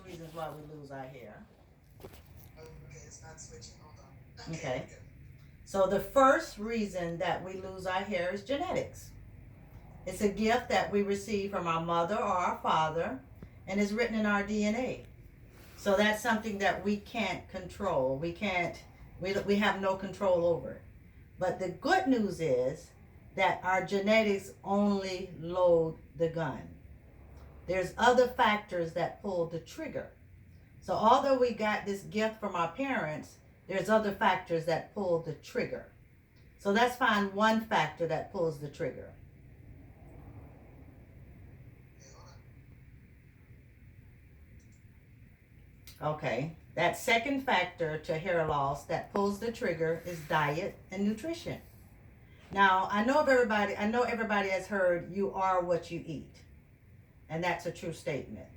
Reasons why we lose our hair. Okay, it's not switching. Hold on. Okay. So the first reason that we lose our hair is genetics. It's a gift that we receive from our mother or our father, and it's written in our DNA. So that's something that we can't control. We have no control over it. But the good news is that our genetics only load the gun. There's other factors that pull the trigger. So although we got this gift from our parents, there's other factors that pull the trigger. So let's find one factor that pulls the trigger. Okay, that second factor to hair loss that pulls the trigger is diet and nutrition. Now, I know everybody has heard you are what you eat. And that's a true statement.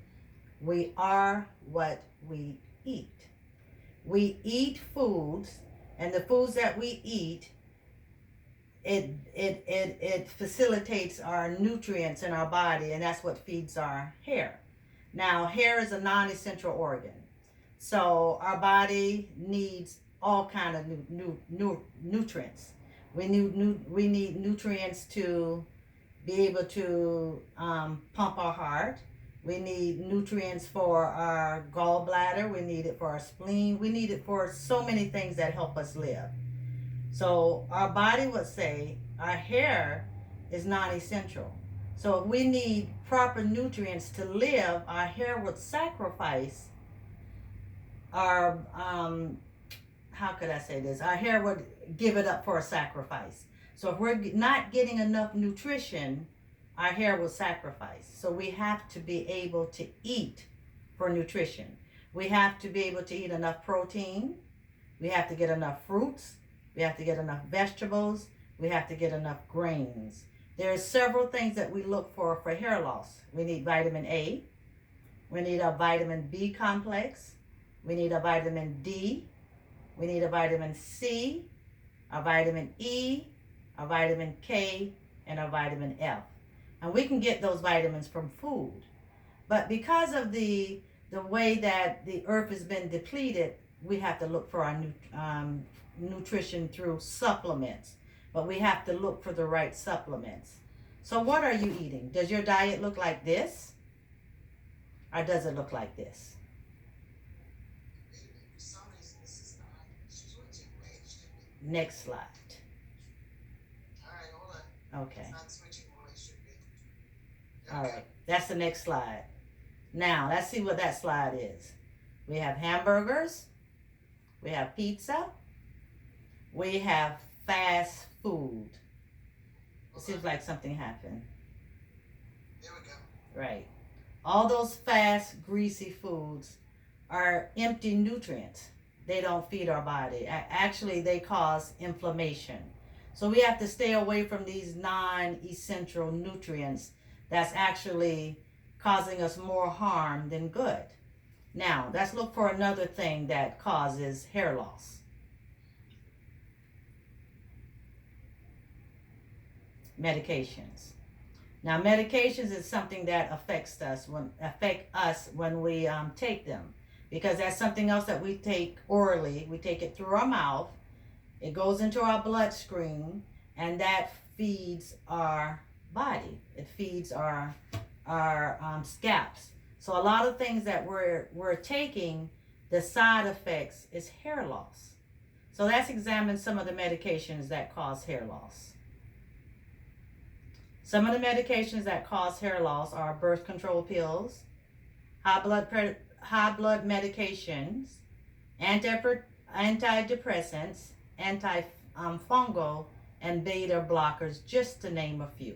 We are what we eat. We eat foods, and the foods that we eat, it facilitates our nutrients in our body, and that's what feeds our hair. Now, hair is a non-essential organ. So our body needs all kind of nutrients. We need nutrients to be able to pump our heart. We need nutrients for our gallbladder. We need it for our spleen. We need it for so many things that help us live. So our body would say our hair is non-essential. So if we need proper nutrients to live, our hair would sacrifice our, how could I say this? Our hair would give it up for a sacrifice. So if we're not getting enough nutrition, our hair will sacrifice. So we have to be able to eat for nutrition. We have to be able to eat enough protein. We have to get enough fruits. We have to get enough vegetables. We have to get enough grains. There are several things that we look for hair loss. We need vitamin A. We need a vitamin B complex. We need a vitamin D. We need a vitamin C, a vitamin E, a vitamin K, and a vitamin F. And we can get those vitamins from food. But because of the way that the earth has been depleted, we have to look for our nutrition through supplements. But we have to look for the right supplements. So what are you eating? Does your diet look like this? Or does it look like this? Next slide. All right, hold on. Okay. It's not switching the way it should be. All right. That's the next slide. Now, let's see what that slide is. We have hamburgers. We have pizza. We have fast food. It seems like something happened. There we go. Right. All those fast, greasy foods are empty nutrients. They don't feed our body. Actually, they cause inflammation. So we have to stay away from these non-essential nutrients that's actually causing us more harm than good. Now, let's look for another thing that causes hair loss. Medications. Now, medications is something that affect us when we take them, because that's something else that we take orally. We take it through our mouth. It goes into our bloodstream, and that feeds our body. It feeds our scalps. So a lot of things that we're taking, the side effects is hair loss. So let's examine some of the medications that cause hair loss. Some of the medications that cause hair loss are birth control pills, high blood medications, antidepressants, antifungal, and beta blockers, just to name a few.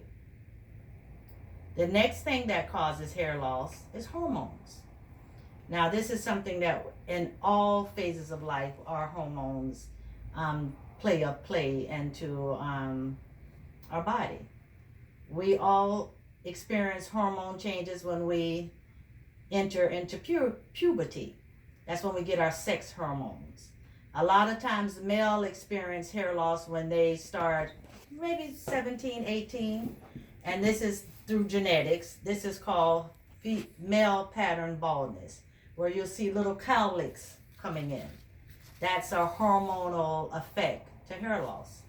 The next thing that causes hair loss is hormones. Now, this is something that in all phases of life, our hormones play into our body. We all experience hormone changes when we enter into puberty. That's when we get our sex hormones. A lot of times male experience hair loss when they start maybe 17, 18, and this is through genetics. This is called male pattern baldness. where you'll see little cowlicks coming in. That's a hormonal effect to hair loss.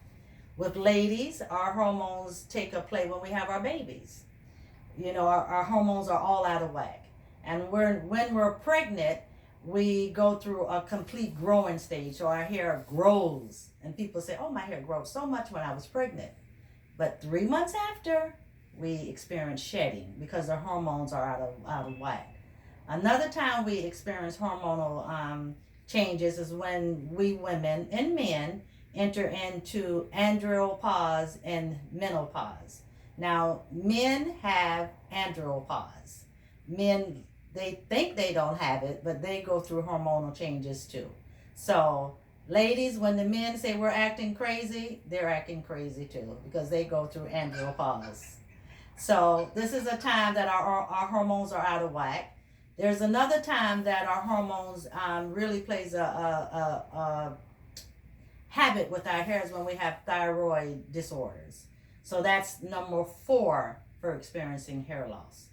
With ladies, our hormones take a play when we have our babies. You know, our hormones are all out of whack. And when we're pregnant, we go through a complete growing stage. So our hair grows. And people say, oh, my hair grows so much when I was pregnant. But 3 months after, we experience shedding because the hormones are out of whack. Another time we experience hormonal changes is when we women and men enter into andropause and menopause. Now, men have andropause. Men, they think they don't have it, but they go through hormonal changes too. So, ladies, when the men say we're acting crazy, they're acting crazy too because they go through andropause. So, this is a time that our hormones are out of whack. There's another time that our hormones really plays a habit with our hairs when we have thyroid disorders. So that's number 4 for experiencing hair loss.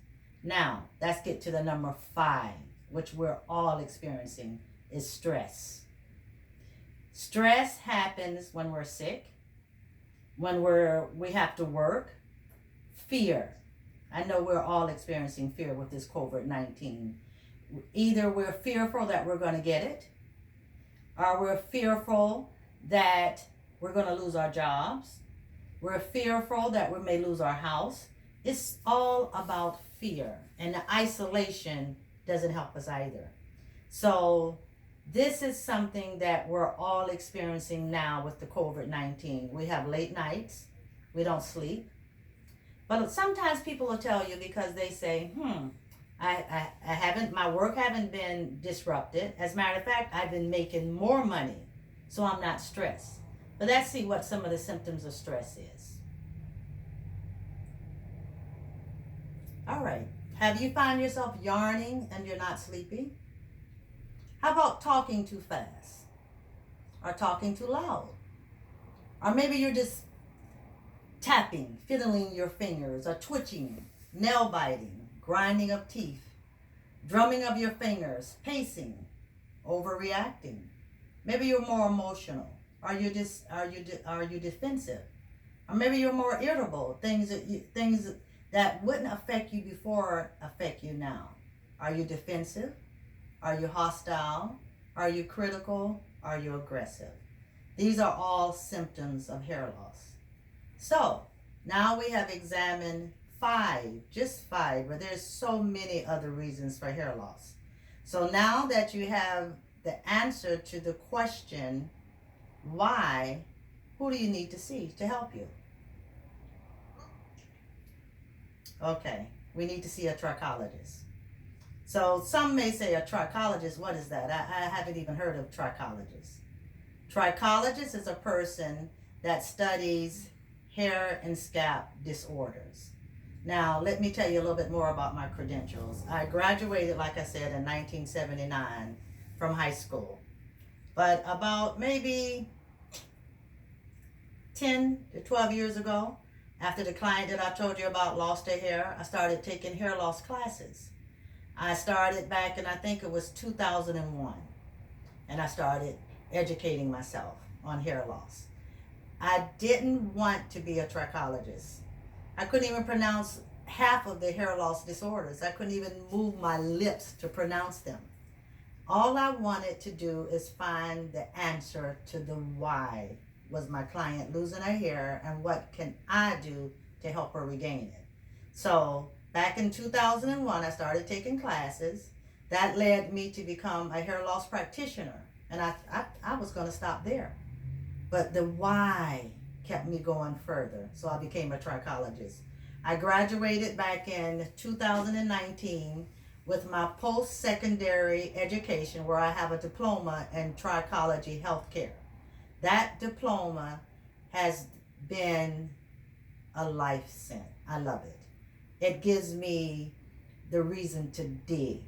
Now, let's get to the number 5, which we're all experiencing, is stress. Stress happens when we're sick, when we have to work. Fear. I know we're all experiencing fear with this COVID-19. Either we're fearful that we're going to get it, or we're fearful that we're going to lose our jobs. We're fearful that we may lose our house. It's all about fear, and the isolation doesn't help us either. So this is something that we're all experiencing now with the COVID-19. We have late nights. We don't sleep. But sometimes people will tell you because they say, my work haven't been disrupted. As a matter of fact, I've been making more money, so I'm not stressed. But let's see what some of the symptoms of stress is. All right. Have you found yourself yarning and you're not sleepy? How about talking too fast? Or talking too loud? Or maybe you're just tapping, fiddling your fingers, or twitching, nail biting, grinding of teeth, drumming of your fingers, pacing, overreacting. Maybe you're more emotional. Are you defensive? Or maybe you're more irritable. Things that wouldn't affect you before affect you now. Are you defensive? Are you hostile? Are you critical? Are you aggressive? These are all symptoms of hair loss. So now we have examined 5, just 5, but there's so many other reasons for hair loss. So now that you have the answer to the question, why, who do you need to see to help you? Okay, we need to see a trichologist. So some may say a trichologist, what is that? I haven't even heard of trichologist. Trichologist is a person that studies hair and scalp disorders. Now, let me tell you a little bit more about my credentials. I graduated, like I said, in 1979 from high school. But about maybe 10 to 12 years ago, after the client that I told you about lost their hair, I started taking hair loss classes. I started back in, I think it was 2001, and I started educating myself on hair loss. I didn't want to be a trichologist. I couldn't even pronounce half of the hair loss disorders. I couldn't even move my lips to pronounce them. All I wanted to do is find the answer to the why. Was my client losing her hair, and what can I do to help her regain it? So back in 2001, I started taking classes. That led me to become a hair loss practitioner, and I was going to stop there. But the why kept me going further, so I became a trichologist. I graduated back in 2019 with my post-secondary education, where I have a diploma in trichology healthcare. That diploma has been a life sent. I love it. It gives me the reason to dig.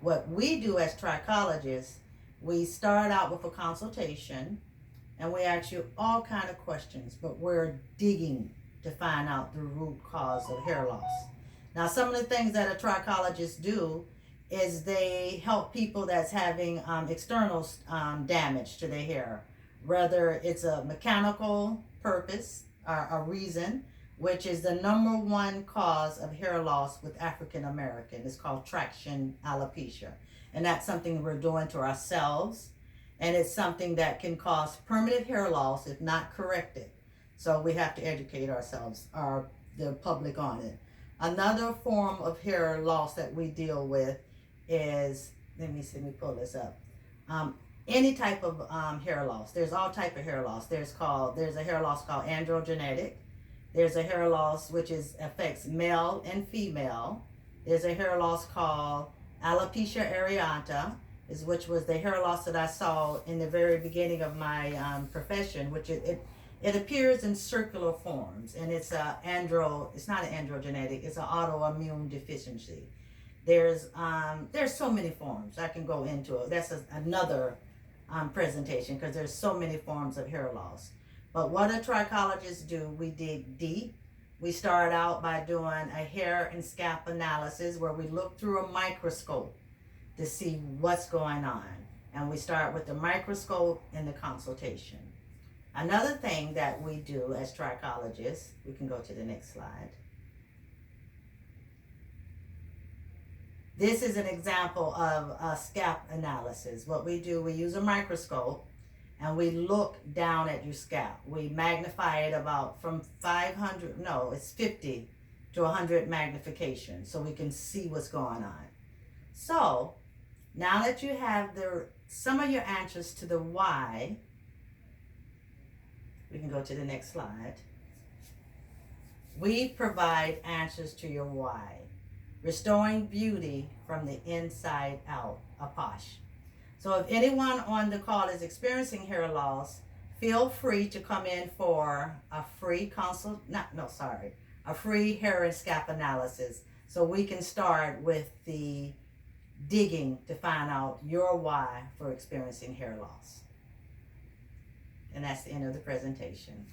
What we do as trichologists, we start out with a consultation, and we ask you all kind of questions, but we're digging to find out the root cause of hair loss. Now, some of the things that a trichologist do is they help people that's having external damage to their hair, whether it's a mechanical purpose or a reason, which is the number one cause of hair loss with African American. It's called traction alopecia. And that's something we're doing to ourselves. And it's something that can cause permanent hair loss if not corrected. So we have to educate ourselves, or the public, on it. Another form of hair loss that we deal with is, let me pull this up. Any type of hair loss. There's all type of hair loss. There's a hair loss called androgenetic. There's a hair loss which affects male and female. There's a hair loss called alopecia areata, which was the hair loss that I saw in the very beginning of my profession, which it appears in circular forms, and it's not an androgenetic, it's an autoimmune deficiency. There's so many forms I can go into it. That's another presentation, because there's so many forms of hair loss. But what a trichologist do, we dig deep. We start out by doing a hair and scalp analysis where we look through a microscope to see what's going on. And we start with the microscope and the consultation. Another thing that we do as trichologists, we can go to the next slide. This is an example of a scalp analysis. What we do, we use a microscope and we look down at your scalp. We magnify it about from 50 to 100 magnification, so we can see what's going on. So now that you have some of your answers to the why, we can go to the next slide. We provide answers to your why. Restoring beauty from the inside out, Apache. So if anyone on the call is experiencing hair loss, feel free to come in for a free a free hair and scalp analysis, so we can start with the digging to find out your why for experiencing hair loss. And that's the end of the presentation.